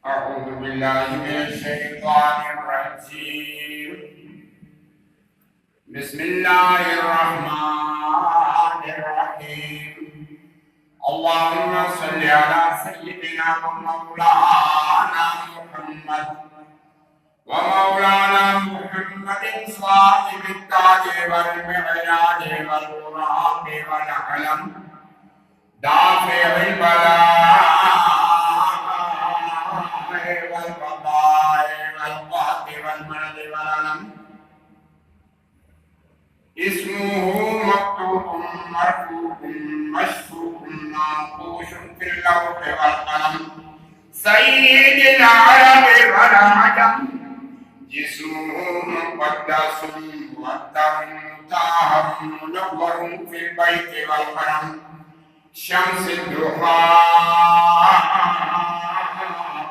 أعوذ بالله من الشيطان الرجيم. بسم الله الرحمن الرحيم. اللهم صل على سيدنا ومولانا محمد صاحب التاج والمعراج والبراق والقلم دافع البلاء والقضاء والقهر والمرض والألم. اسمه مكتوب مرفوع مشفوع منقوش في اللوح والقلم. سيد العرب والعجم. جسمه مقدس مؤثر مطهر منور في البيت والحرم. شمس الضحى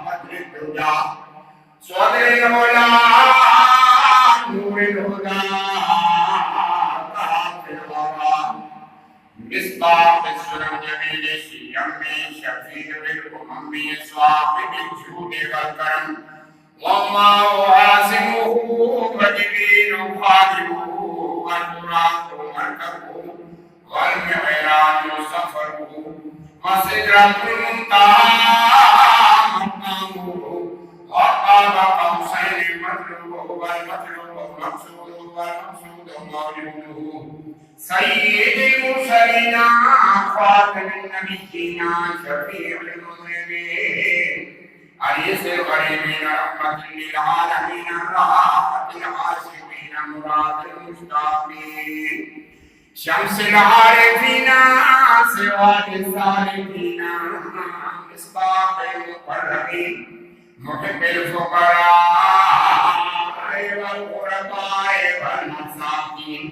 بدر الدجى صدر العلا نور الهدى في الورى. مصباح السنن جميل الشيم شفيع الامم صاحب الجود والكرم. والله عاصمه وجبريل خادمه والبراق مركبه والمعراج سفره وسدرة المنتهى مقامه وقاب قوسين مطلوبه والمطلوب والمقصود مولده. سيد المرسلين خاتم النبيين شفيع المذنبين أنيس الغريبين رحمة للعالمين راحة العاشقين مراد المشتاقين. شمس العارفين سراج السالكين مصباح المقربين محب الفقراء والغرباء والمساكين.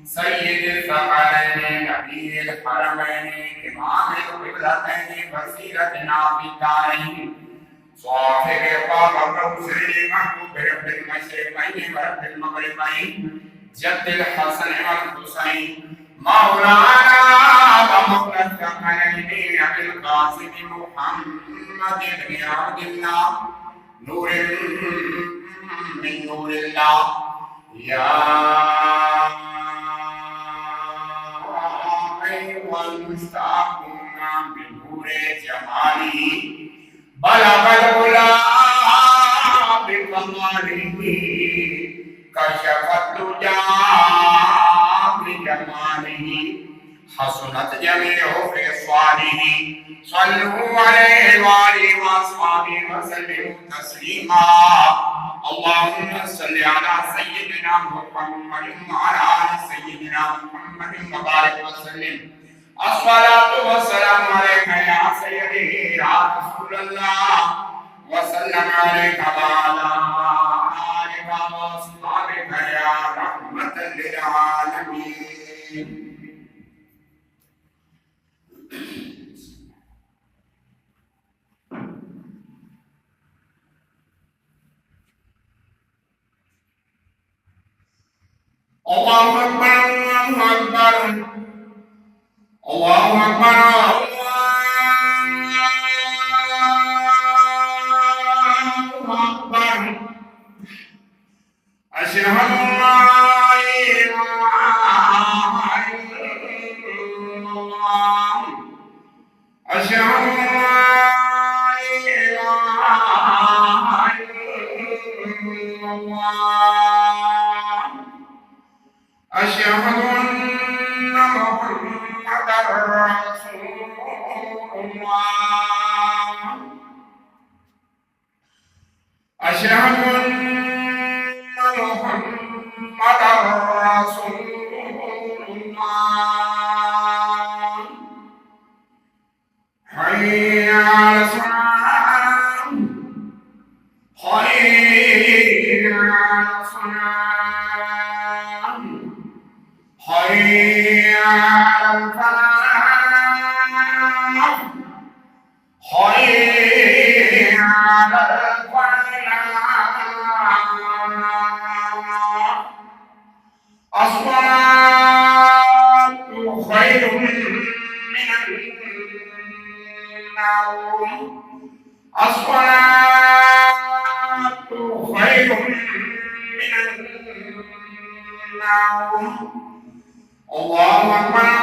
سيد الثقلين نبي الحرمين إمام القبلتين وسيلتنا في الدارين. صاحب قام الرسل محبوب رب المشرقين ورب المغربين. جد الحسن والحسين مولانا ومولى الثقلين أبي القاسم محمد بن عبد الله نور من نور الله. يا أيها المشتاقون بنور جماله بلغ العلا بكماله. كشف الدجى بجماله حسنت جميع خصاله. صلوا عليه وآله وأصحابه وسلموا تسليما. اللهم صل على سيدنا محمد وعلى آل سيدنا محمد وبارك وسلم. الصلاة والسلام عليك يا سيدي يا رسول الله وسلم عليك وعلى آلك وأصحابك يا رحمة للعالمين. الله أكبر الله أكبر الله أكبر الله أكبر. أشهد أن لا إله إلا الله أشهد أن لا إله إلا الله أشهد أن محمدا رسول الله أشهد أن محمدا رسول الله. حي على الصلاة حي على الصلاة حي على الفلاح حي على الفلاح. الصلاة خير من النوم. الصلاة من النوم الله أكبر